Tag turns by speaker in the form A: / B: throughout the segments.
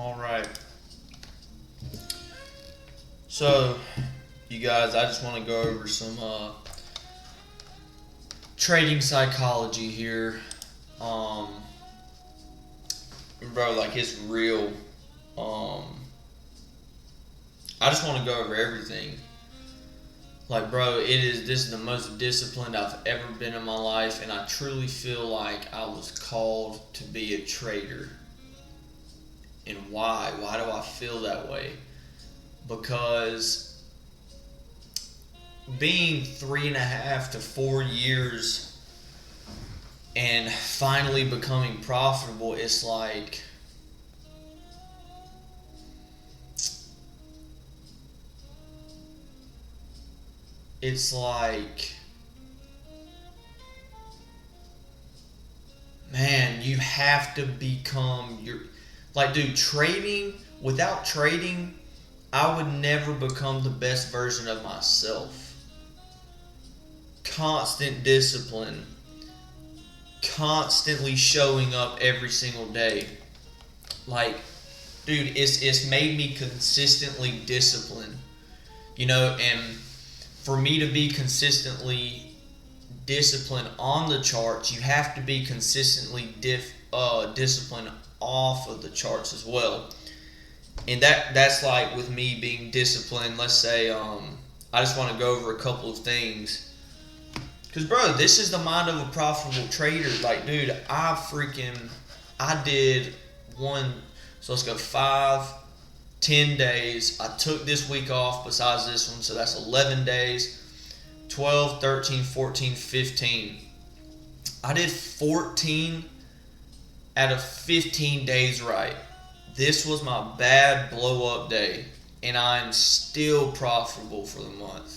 A: All right. So, you guys, I just want to go over some trading psychology here. Um, Bro, like it's real. Um, I just want to go over everything. Like, bro, this is the most disciplined I've ever been in my life, and I truly feel like I was called to be a trader. And why? Why do I feel that way? Because being 3.5 to 4 years and finally becoming profitable, it's like man, you have to become your like dude, trading without trading, I would never become the best version of myself. Constant discipline, constantly showing up every single day. Like, dude, it's made me consistently disciplined. And for me to be consistently disciplined on the charts, you have to be consistently disciplined off of the charts as well. And that's like with me being disciplined. Let's say I just want to go over a couple of things. Because, bro, this is the mind of a profitable trader. Like, dude, I did one, so let's go 5, 10 days. I took this week off besides this one, so that's 11 days. 12, 13, 14, 15. I did 14 out of 15 days right. This was my bad blow up day, and I'm still profitable for the month.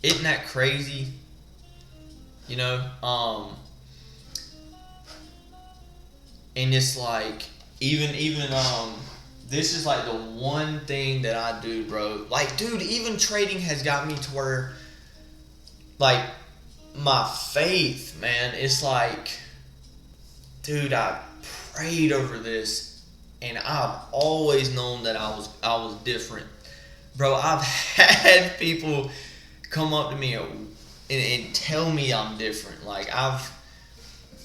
A: Isn't that crazy? You know, and it's like even this is like the one thing that I do, bro. Like, dude, even trading has got me to where, like, my faith, man, it's like, dude, I prayed over this, and I've always known that I was different, bro. I've had people come up to me and tell me I'm different. Like,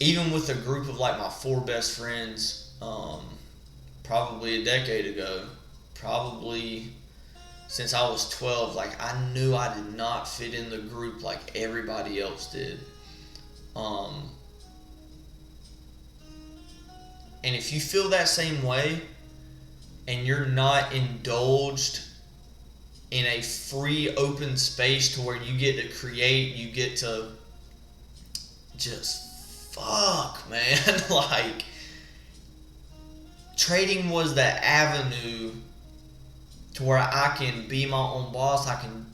A: even with a group of like my 4 best friends, probably a decade ago, probably since I was 12, like I knew I did not fit in the group like everybody else did. And if you feel that same way and you're not indulged in a free open space to where you get to create, you get to just fuck, man. Like, trading was the avenue to where I can be my own boss. I can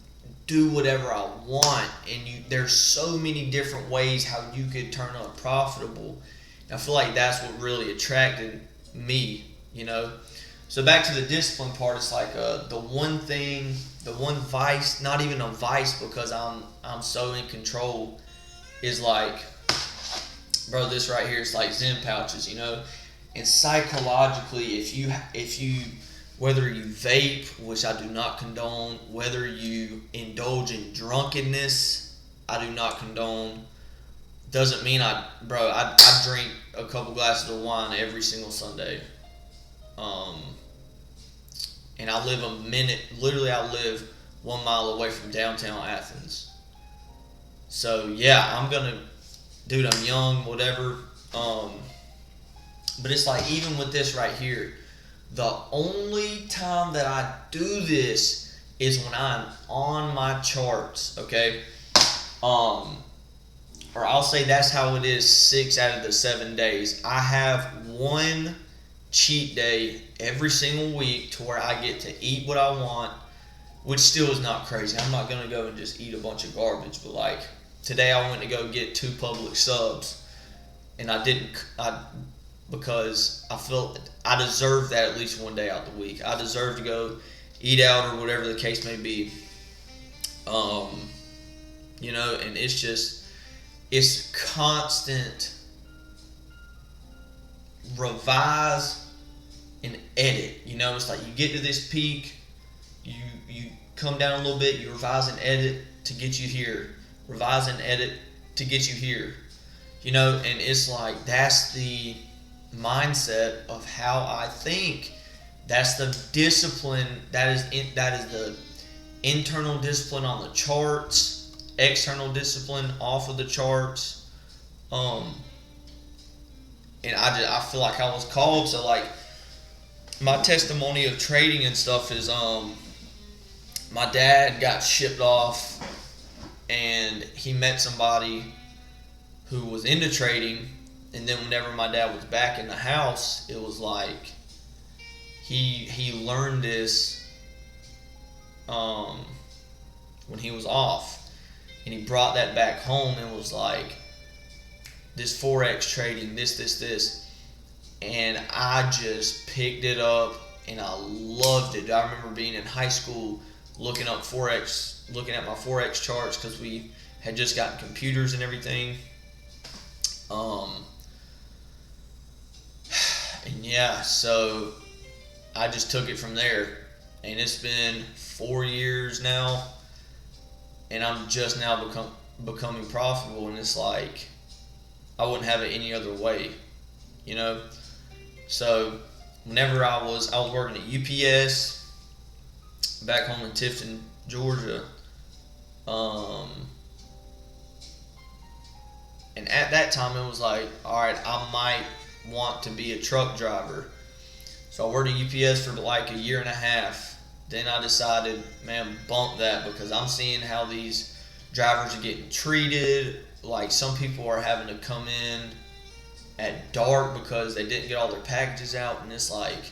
A: do whatever I want, and there's so many different ways how you could turn up profitable. And I feel like that's what really attracted me. So back to the discipline part, it's like the one vice, not even a vice because I'm so in control, is like, bro, this right here is like Zen pouches. And psychologically, if you whether you vape, which I do not condone, whether you indulge in drunkenness, I do not condone. Doesn't mean I drink a couple glasses of wine every single Sunday. And I live I live 1 mile away from downtown Athens. So yeah, dude, I'm young, whatever. But it's like, even with this right here, the only time that I do this is when I'm on my charts, okay? Or I'll say that's how it is 6 out of the 7 days. I have one cheat day every single week to where I get to eat what I want, which still is not crazy. I'm not going to go and just eat a bunch of garbage, but like today I went to go get 2 Publix subs, and because I felt I deserve that at least one day out the week. I deserve to go eat out or whatever the case may be. And it's constant revise, and edit. It's like you get to this peak, you come down a little bit, you revise and edit to get you here, revise and edit to get you here. And it's like that's the mindset of how I think. That's the discipline. That is the internal discipline on the charts, external discipline off of the charts. And I feel like I was called to, like, my testimony of trading and stuff is my dad got shipped off and he met somebody who was into trading, and then whenever my dad was back in the house, it was like he learned this when he was off, and he brought that back home and was like, this Forex trading, this, and I just picked it up and I loved it. I remember being in high school looking at my Forex charts because we had just gotten computers and everything. And yeah, so I just took it from there, and it's been 4 years now, and I'm just now becoming profitable, and it's like I wouldn't have it any other way, So whenever I was working at UPS back home in Tifton, Georgia, and at that time it was like, all right, I might want to be a truck driver. So I worked at UPS for like a year and a half. Then I decided, man, bump that, because I'm seeing how these drivers are getting treated. Like, some people are having to come in at dark because they didn't get all their packages out, and it's like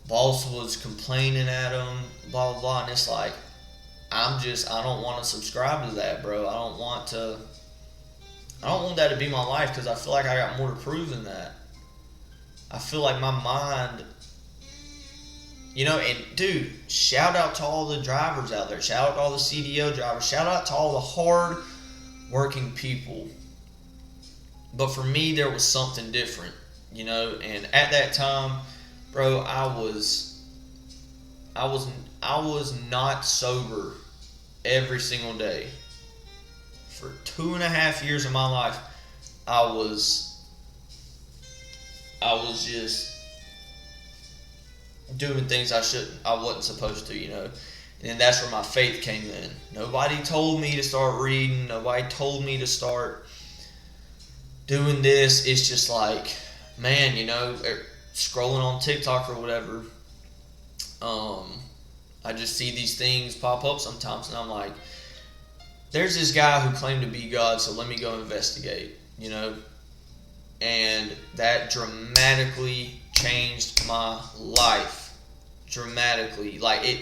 A: boss was complaining at them, blah blah blah, and it's like I don't want to subscribe to that, bro. I don't want that to be my life, because I feel like I got more to prove than that. I feel like my mind, and dude, shout out to all the drivers out there. Shout out to all the CDO drivers. Shout out to all the hard working people. But for me, there was something different, and at that time, bro, I was not sober every single day. For 2.5 years of my life, I was just doing things I wasn't supposed to, And then that's where my faith came in. Nobody told me to start reading. Nobody told me to start doing this. It's just like, man, scrolling on TikTok or whatever, I just see these things pop up sometimes, and I'm like, there's this guy who claimed to be God, so let me go investigate, and that dramatically changed my life. Dramatically. Like,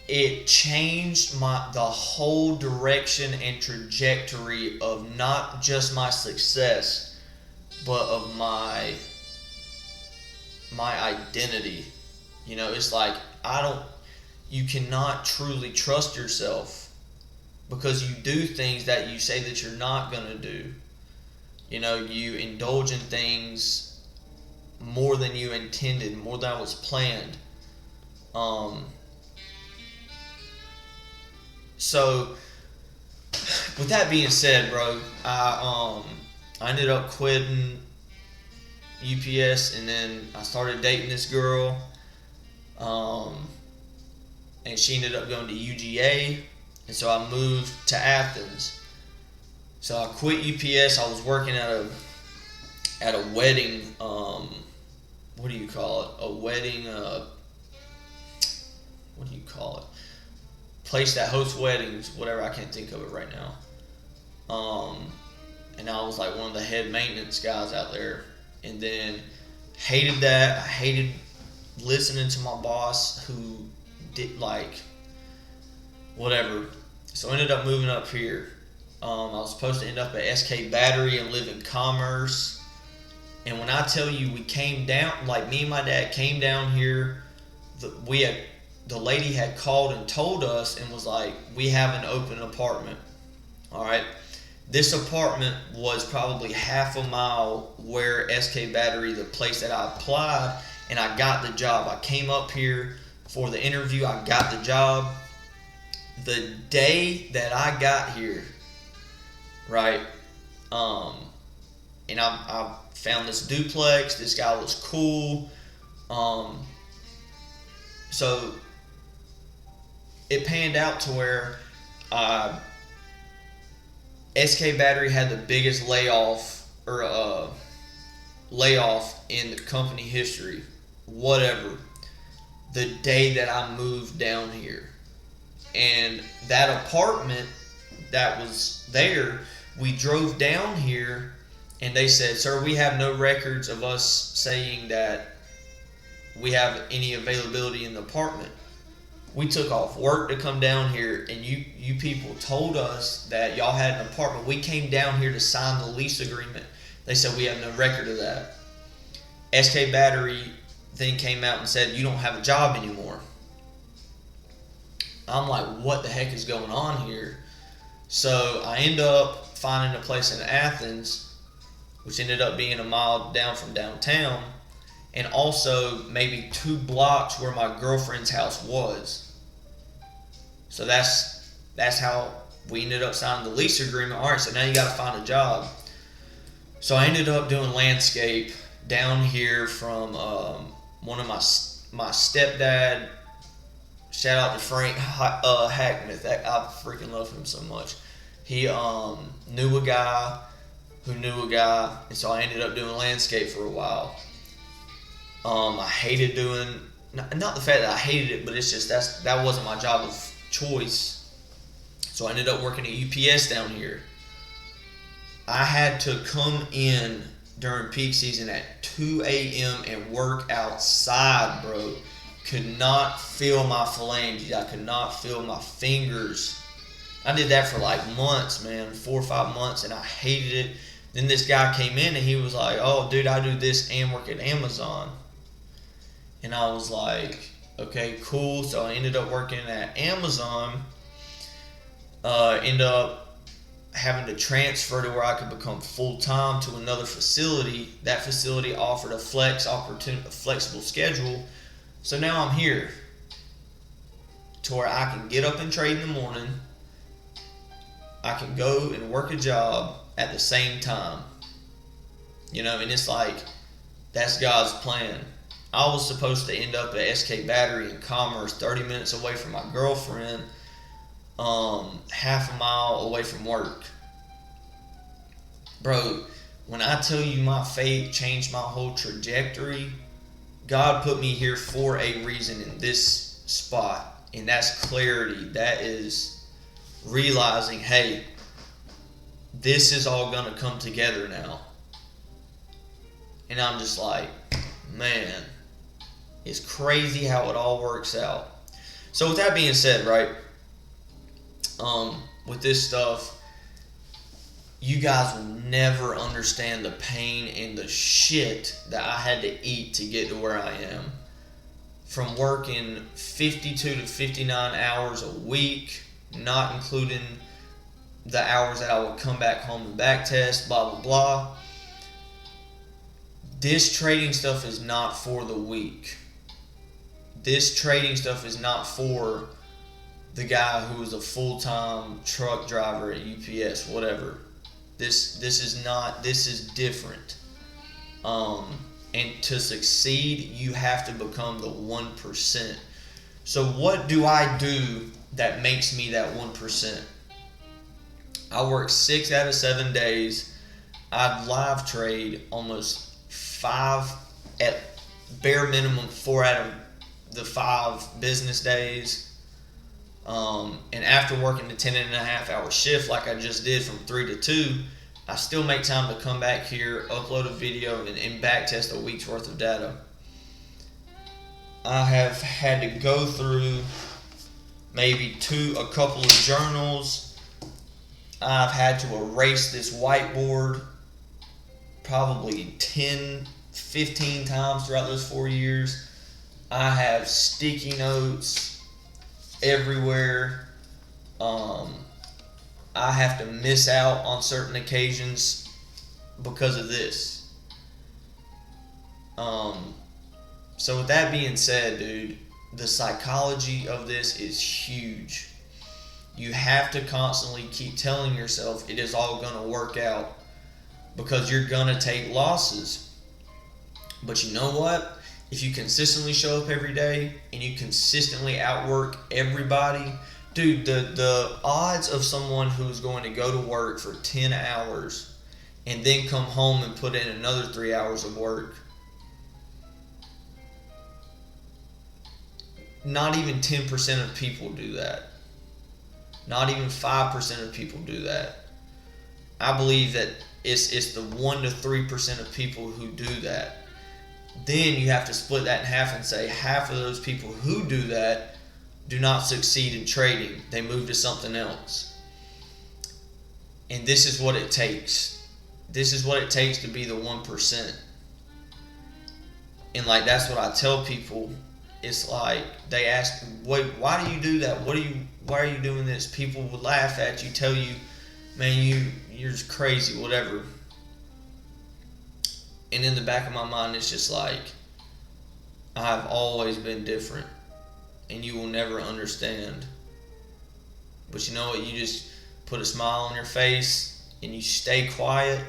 A: it changed the whole direction and trajectory of not just my success, but of my identity. It's like you cannot truly trust yourself because you do things that you say that you're not going to do. You indulge in things more than you intended, more than was planned. So, with that being said, bro, I ended up quitting UPS, and then I started dating this girl, and she ended up going to UGA, and so I moved to Athens. So I quit UPS. I was working at a wedding. What do you call it? A wedding. What do you call it? Place that hosts weddings. Whatever. I can't think of it right now. And I was like one of the head maintenance guys out there. And then hated that. I hated listening to my boss who did whatever. So I ended up moving up here. I was supposed to end up at SK Battery and live in Commerce. And when I tell you we came down, me and my dad came down here, the lady had called and told us and was like, we have an open apartment. All right. This apartment was probably half a mile where SK Battery, the place that I applied, and I got the job. I came up here for the interview. I got the job. The day that I got here, right, and I found this duplex. This guy was cool. So it panned out to where SK Battery had the biggest layoff in the company history. Whatever. The day that I moved down here. And that apartment that was there, we drove down here and they said, "Sir, we have no records of us saying that we have any availability in the apartment." We took off work to come down here, and you people told us that y'all had an apartment. We came down here to sign the lease agreement. They said we have no record of that. SK Battery then came out and said, "You don't have a job anymore." I'm like, what the heck is going on here? So I end up finding a place in Athens, which ended up being a mile down from downtown, and also maybe 2 blocks where my girlfriend's house was. So that's how we ended up signing the lease agreement. All right, so now you got to find a job. So I ended up doing landscape down here from one of my stepdad. Shout out to Frank Hackmith. I freaking love him so much. He knew a guy who knew a guy, and so I ended up doing landscape for a while. I hated doing, not the fact that I hated it, but it's just that wasn't my job of choice. So I ended up working at UPS down here. I had to come in during peak season at 2 a.m. and work outside, bro. Could not feel my phalanges. I could not feel my fingers. I did that for like months, man, 4 or 5 months, and I hated it. Then this guy came in and he was like, "Oh, dude, I do this and work at Amazon." And I was like, okay, cool. So I ended up working at Amazon. Ended up having to transfer to where I could become full-time to another facility. That facility offered a flexible schedule. So now I'm here to where I can get up and trade in the morning. I can go and work a job at the same time. You know, and it's like, that's God's plan. I was supposed to end up at SK Battery in Commerce, 30 minutes away from my girlfriend, half a mile away from work. Bro, when I tell you my faith changed my whole trajectory, God put me here for a reason in this spot, and that's clarity. That is realizing, hey, this is all going to come together now. And I'm just like, man, it's crazy how it all works out. So with that being said, right, with this stuff, you guys will never understand the pain and the shit that I had to eat to get to where I am. From working 52 to 59 hours a week, not including the hours that I would come back home and back test, blah, blah, blah. This trading stuff is not for the weak. This trading stuff is not for the guy who is a full-time truck driver at UPS, whatever. This is different. And to succeed, you have to become the 1%. So what do I do that makes me that 1%? I work 6 out of 7 days. I live trade almost 5, at bare minimum 4 out of the 5 business days. And after working the 10.5-hour shift like I just did from 3 to 2, I still make time to come back here, upload a video, and back test a week's worth of data. I have had to go through maybe a couple of journals. I've had to erase this whiteboard probably 10, 15 times throughout those 4 years. I have sticky notes everywhere. I have to miss out on certain occasions because of this. So with that being said, dude, the psychology of this is huge. You have to constantly keep telling yourself it is all going to work out, because you're going to take losses. But you know what? If you consistently show up every day and you consistently outwork everybody, dude, the odds of someone who's going to go to work for 10 hours and then come home and put in another 3 hours of work, not even 10% of people do that. Not even 5% of people do that. I believe that it's the 1 to 3% of people who do that. Then you have to split that in half and say half of those people who do that do not succeed in trading. They move to something else. And this is what it takes. This is what it takes to be the 1%. And like, that's what I tell people. It's like, they ask, wait, why do you do that? Why are you doing this? People would laugh at you, tell you, man, you're just crazy, whatever. And in the back of my mind, it's just like, I've always been different, and you will never understand. But you know what? You just put a smile on your face, and you stay quiet,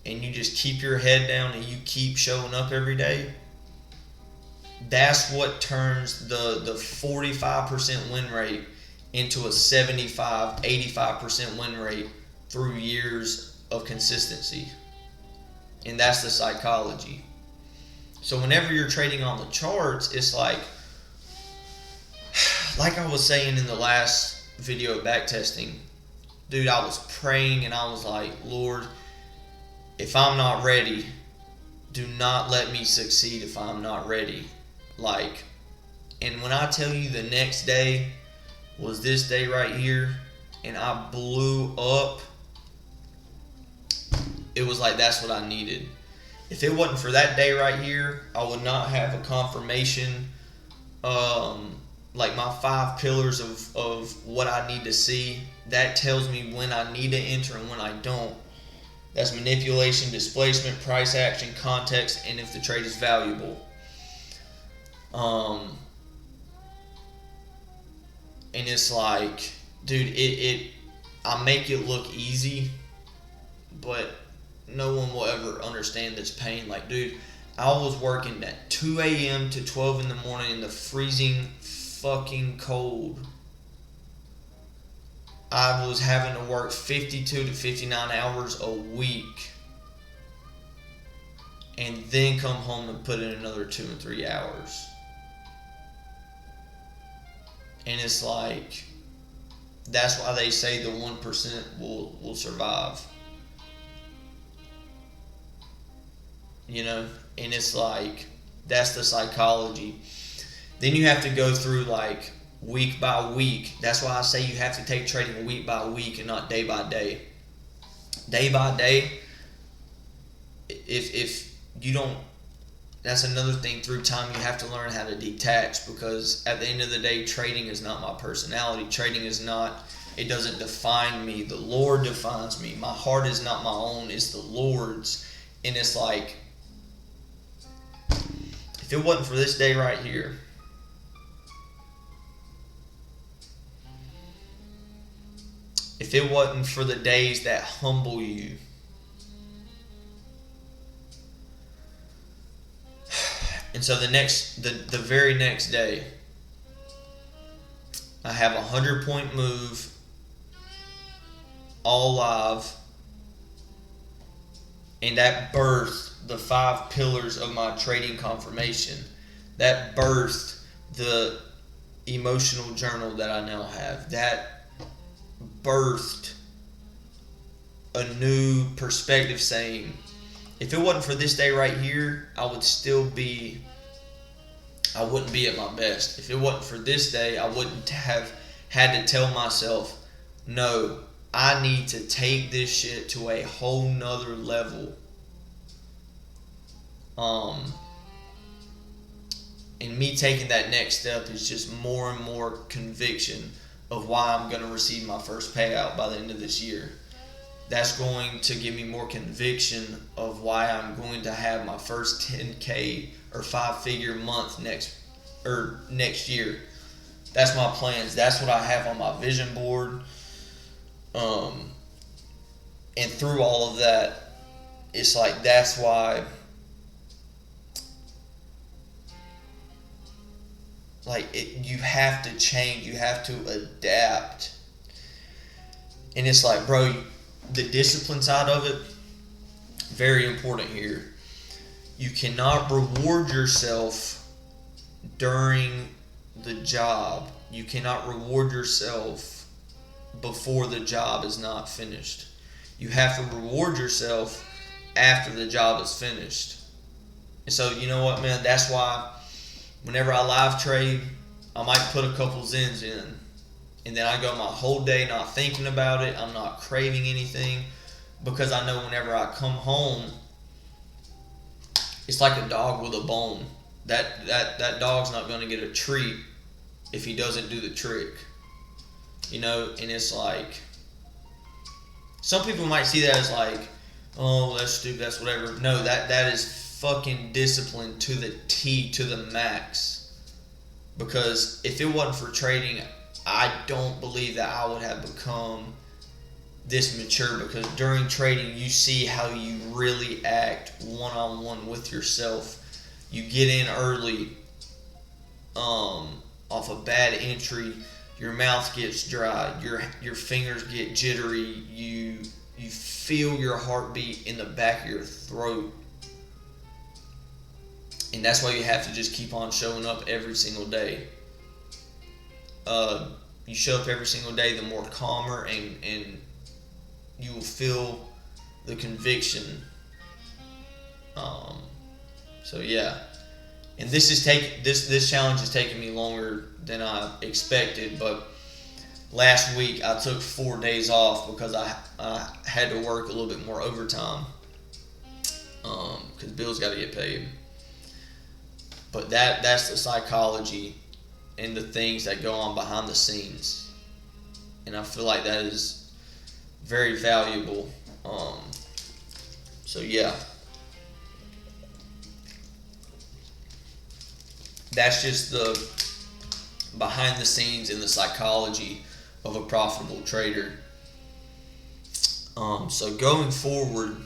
A: and you just keep your head down, and you keep showing up every day. That's what turns the 45% win rate into a 75, 85% win rate through years of consistency. And that's the psychology. So whenever you're trading on the charts, it's like I was saying in the last video of backtesting, dude, I was praying and I was like, Lord, if I'm not ready, do not let me succeed if I'm not ready. Like, and when I tell you the next day was this day right here, and I blew up, it was like, that's what I needed. If it wasn't for that day right here, I would not have a confirmation, like my 5 pillars of what I need to see. That tells me when I need to enter and when I don't. That's manipulation, displacement, price action, context, and if the trade is valuable. And it's like, dude, I make it look easy, but no one will ever understand this pain. Like, dude, I was working at 2 a.m. to 12 in the morning in the freezing fucking cold. I was having to work 52 to 59 hours a week and then come home and put in another 2 and 3 hours. And it's like, that's why they say the 1% will survive. You know, and it's like, that's the psychology. Then you have to go through like week by week. That's why I say you have to take trading week by week and not day by day. Day by day, if you don't, that's another thing. Through time, you have to learn how to detach, because at the end of the day, trading is not my personality. Trading is not, it doesn't define me. The Lord defines me. My heart is not my own, it's the Lord's. And it's like, if it wasn't for this day right here, if it wasn't for the days that humble you, and so the very next day, I have a 100-point move, all live, and that birthed the 5 pillars of my trading confirmation. That birthed the emotional journal that I now have. That birthed a new perspective, saying, if it wasn't for this day right here, I wouldn't be at my best. If it wasn't for this day, I wouldn't have had to tell myself, no, I need to take this shit to a whole nother level. And me taking that next step is just more and more conviction of why I'm going to receive my first payout by the end of this year. that's going to give me more conviction of why I'm going to have my first 10K or 5-figure month next year. That's my plans. That's what I have on my vision board. And through all of that, it's like that's why, you have to change. You have to adapt. And it's like, bro, the discipline side of it, very important here. You cannot reward yourself during the job. You cannot reward yourself before the job is not finished. You have to reward yourself after the job is finished. And so, you know what, man? That's why whenever I live trade, I might put a couple Zens in. And then I go my whole day not thinking about it. I'm not craving anything. Because I know whenever I come home, it's like a dog with a bone. That dog's not going to get a treat if he doesn't do the trick. And it's like, some people might see that as like, oh, that's stupid, that's whatever. No, that is fucking discipline to the T, to the max. Because if it wasn't for trading, I don't believe that I would have become this mature, because during trading you see how you really act one-on-one with yourself. You get in early off a bad entry, your mouth gets dry, your fingers get jittery, you feel your heartbeat in the back of your throat. And that's why you have to just keep on showing up every single day. You show up every single day, the more calmer and you will feel the conviction. So yeah, and this challenge is taking me longer than I expected. But last week I took 4 days off because I had to work a little bit more overtime. Because bills got to get paid. But that's the psychology and the things that go on behind the scenes, and I feel like that is very valuable. So yeah, that's just the behind the scenes and the psychology of a profitable trader. So going forward,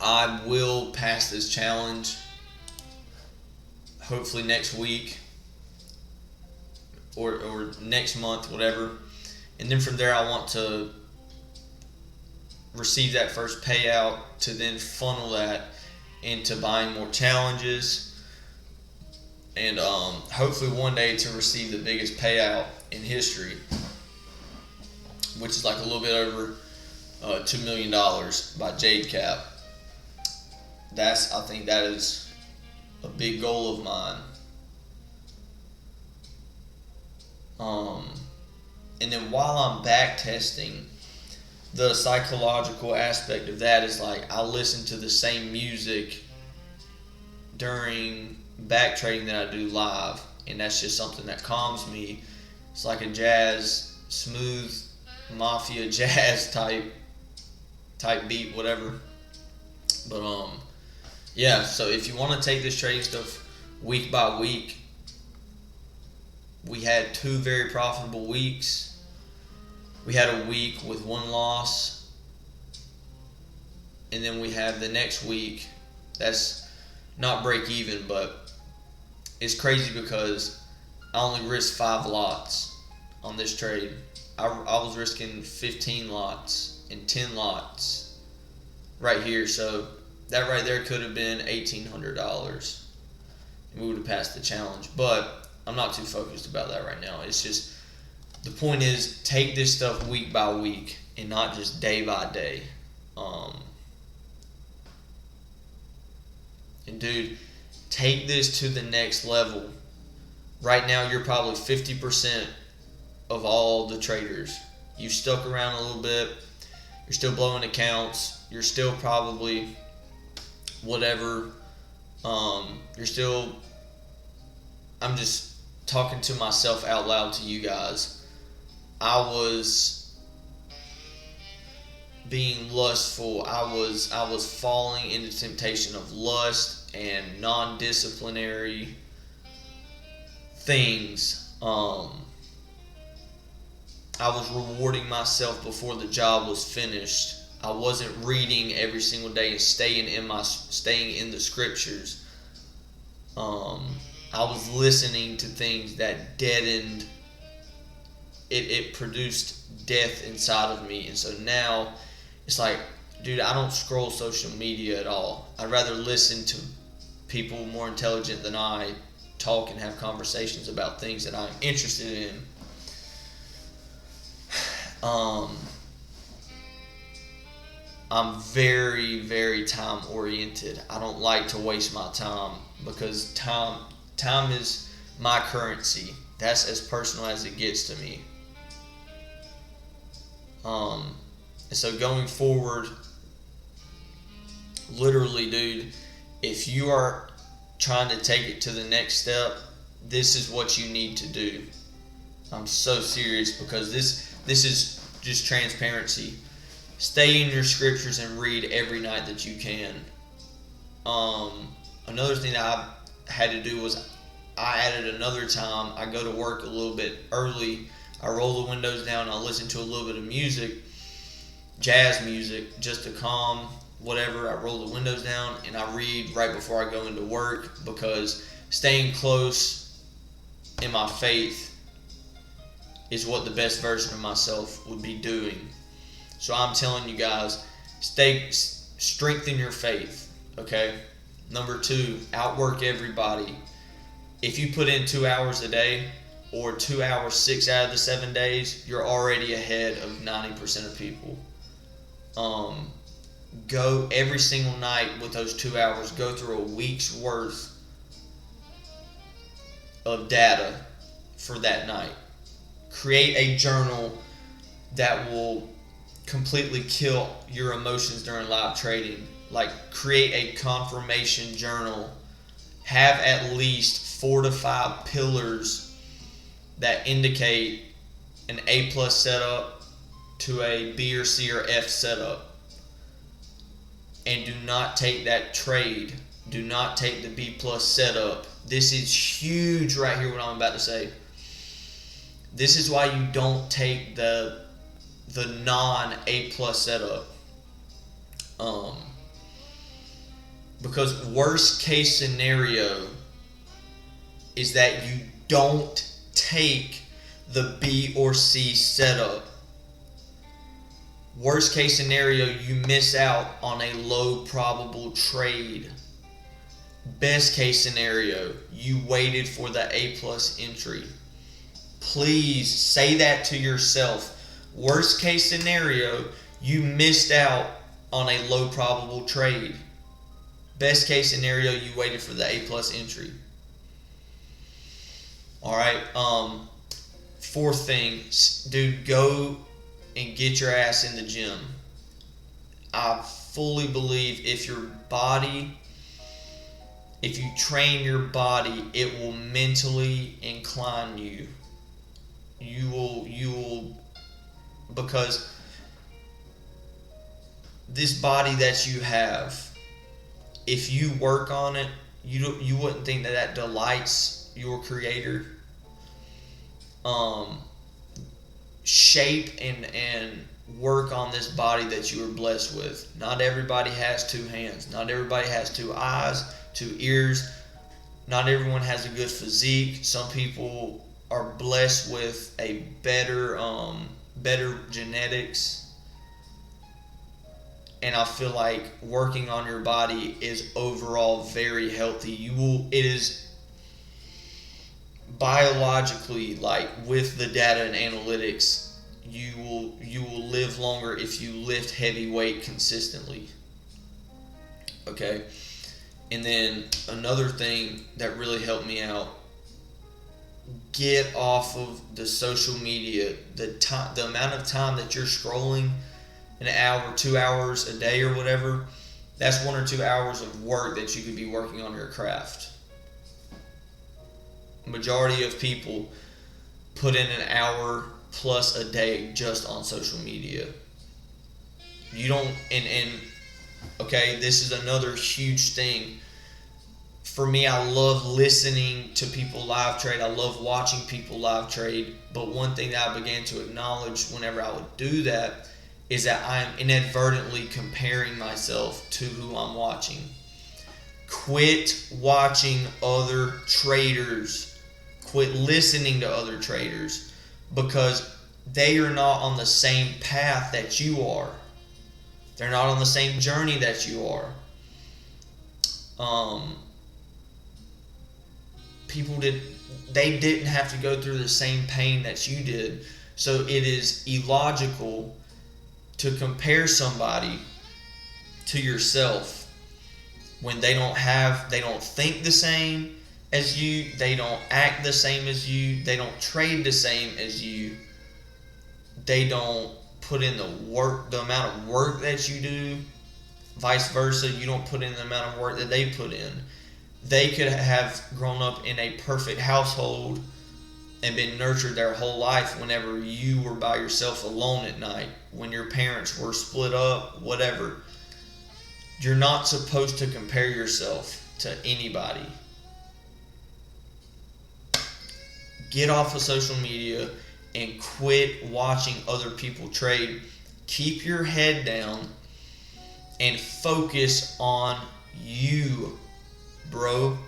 A: I will pass this challenge hopefully next week or next month, whatever. And then from there, I want to receive that first payout to then funnel that into buying more challenges, and hopefully one day to receive the biggest payout in history, which is like a little bit over $2 million by JadeCap. I think that is a big goal of mine. And then while I'm back testing, the psychological aspect of that is like I listen to the same music during back trading that I do live, and that's just something that calms me. It's like a jazz, smooth mafia jazz type beat, whatever. But yeah, so if you want to take this trading stuff week by week, we had 2 very profitable weeks. We had a week with 1 loss, and then we have the next week that's not break even, but it's crazy because I only risked 5 lots on this trade. I was risking 15 lots and 10 lots right here, so that right there could have been $1,800, and we would have passed the challenge. But I'm not too focused about that right now. It's just, the point is, take this stuff week by week and not just day by day. And dude, take this to the next level. Right now, you're probably 50% of all the traders. You stuck around a little bit. You're still blowing accounts. You're still probably whatever. You're still, I'm just talking to myself out loud to you guys. I was being lustful. I was falling into temptation of lust and non-disciplinary things. I was rewarding myself before the job was finished. I wasn't reading every single day and staying in the scriptures. I was listening to things that deadened. It produced death inside of me, and so now it's like, dude, I don't scroll social media at all. I'd rather listen to people more intelligent than I talk and have conversations about things that I'm interested in. I'm very, very time oriented. I don't like to waste my time because time is my currency. That's as personal as it gets to me. And so going forward, literally, dude, if you are trying to take it to the next step, this is what you need to do. I'm so serious because this is just transparency. Stay in your scriptures and read every night that you can. Another thing that I had to do was I added another time. I go to work a little bit early. I roll the windows down. I listen to a little bit of music, jazz music, just to calm whatever. I roll the windows down and I read right before I go into work, because staying close in my faith is what the best version of myself would be doing. So I'm telling you guys, strengthen your faith, okay? Number 2, outwork everybody. If you put in 2 hours a day, or 2 hours 6 out of the 7 days, you're already ahead of 90% of people. Go every single night with those 2 hours. Go through a week's worth of data for that night. Create a journal that will completely kill your emotions during live trading. Like, create a confirmation journal. Have at least 4 to 5 pillars that indicate an A+ setup to a B or C or F setup. And do not take that trade. Do not take the B+ setup. This is huge right here, what I'm about to say. This is why you don't take the non-A+ setup. Because worst case scenario is that you don't take the B or C setup. Worst case scenario, you miss out on a low probable trade. Best case scenario, you waited for the A+ entry. Please say that to yourself. Worst case scenario, you missed out on a low probable trade. Best case scenario, you waited for the A+ entry. Alright, 4th thing, dude, go and get your ass in the gym. I fully believe if you train your body, it will mentally incline you. You will, because this body that you have, if you work on it, you wouldn't think that delights your Creator. Shape and work on this body that you are blessed with. Not everybody has 2 hands. Not everybody has 2 eyes, 2 ears. Not everyone has a good physique. Some people are blessed with a better genetics. And I feel like working on your body is overall very healthy. It is biologically, like, with the data and analytics, you will live longer if you lift heavy weight consistently. Okay? And then another thing that really helped me out, get off of the social media. The amount of time that you're scrolling, an hour, 2 hours a day or whatever, that's 1 or 2 hours of work that you could be working on your craft. Majority of people put in an hour plus a day just on social media. You don't, and okay, this is another huge thing. For me, I love listening to people live trade. I love watching people live trade. But one thing that I began to acknowledge whenever I would do that is that I am inadvertently comparing myself to who I'm watching. Quit watching other traders. Quit listening to other traders, because they are not on the same path that you are. They're not on the same journey that you are. They didn't have to go through the same pain that you did. So it is illogical to compare somebody to yourself when they don't think the same as you, they don't act the same as you, they don't trade the same as you, they don't put in the work, the amount of work that you do, vice versa. You don't put in the amount of work that they put in. They could have grown up in a perfect household and been nurtured their whole life whenever you were by yourself alone at night, when your parents were split up, whatever. You're not supposed to compare yourself to anybody. Get off of social media and quit watching other people trade. Keep your head down and focus on you, bro.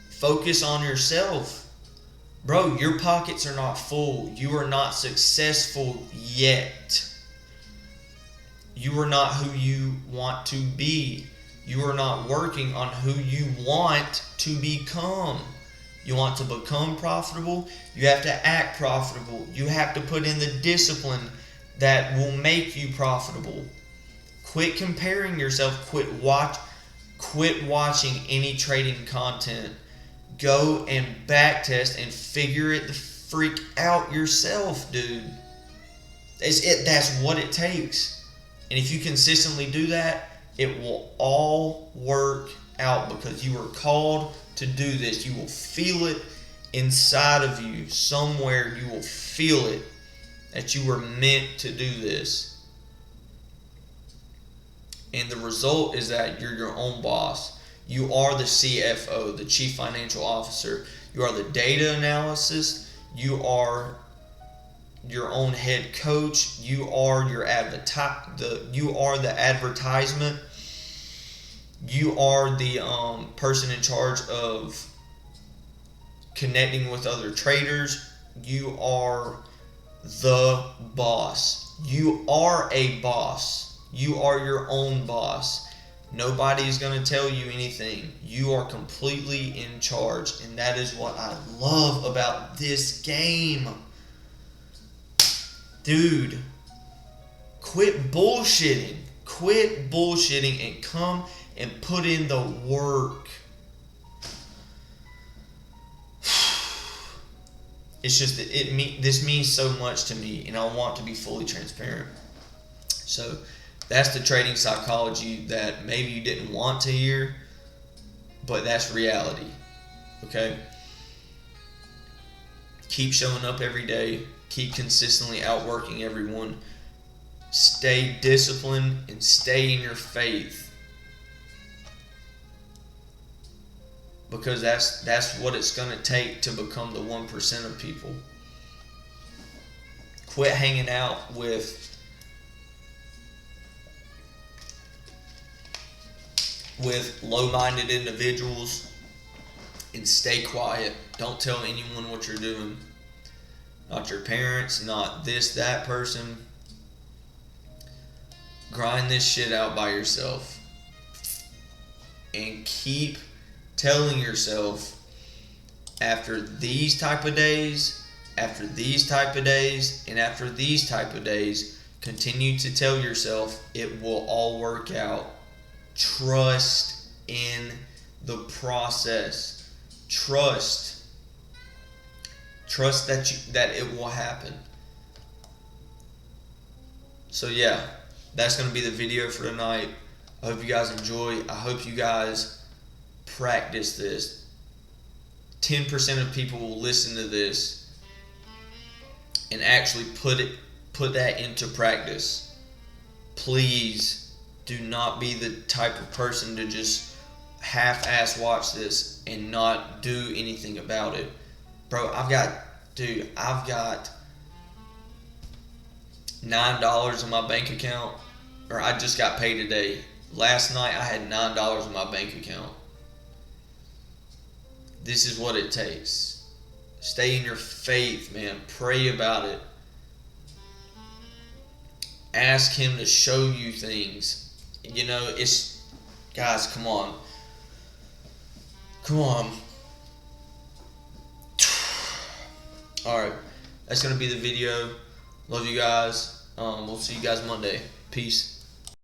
A: Focus on yourself. Bro, your pockets are not full. You are not successful yet. You are not who you want to be. You are not working on who you want to become. You want to become profitable, you have to act profitable. You have to put in the discipline that will make you profitable. Quit comparing yourself. Quit watching any trading content. Go and backtest and figure it the freak out yourself, dude. That's what it takes. And if you consistently do that, it will all work out, because you were called to do this. You will feel it inside of you. Somewhere you will feel it that you were meant to do this. And the result is that you're your own boss. You are the CFO, the Chief Financial Officer. You are the data analysis. You are your own head coach. You are the advertisement. You are the person in charge of connecting with other traders. You are the boss. You are a boss. You are your own boss. Nobody's going to tell you anything. You are completely in charge. And that is what I love about this game. Dude, quit bullshitting. Quit bullshitting and come and put in the work. It's just that this means so much to me, and I want to be fully transparent. So that's the trading psychology that maybe you didn't want to hear, but that's reality. Okay? Keep showing up every day. Keep consistently outworking everyone. Stay disciplined and stay in your faith. Because that's what it's going to take to become the 1% of people. Quit hanging out with low-minded individuals and stay quiet. Don't tell anyone what you're doing. Not your parents, not that person. Grind this shit out by yourself. And keep telling yourself, after these type of days, after these type of days, and after these type of days, continue to tell yourself it will all work out. Trust in the process. Trust that it will happen. So yeah, that's going to be the video for tonight. I hope you guys enjoy. I hope you guys practice this. 10% of people will listen to this and actually put that into practice. please do not be the type of person to just half-ass watch this and not do anything about it. Bro, I've got $9 in my bank account, or I just got paid today. Last night I had $9 in my bank account. This is what it takes. Stay in your faith, man. Pray about it. Ask Him to show you things. You know, guys, come on. Come on. Alright, that's going to be the video. Love you guys. We'll see you guys Monday. Peace.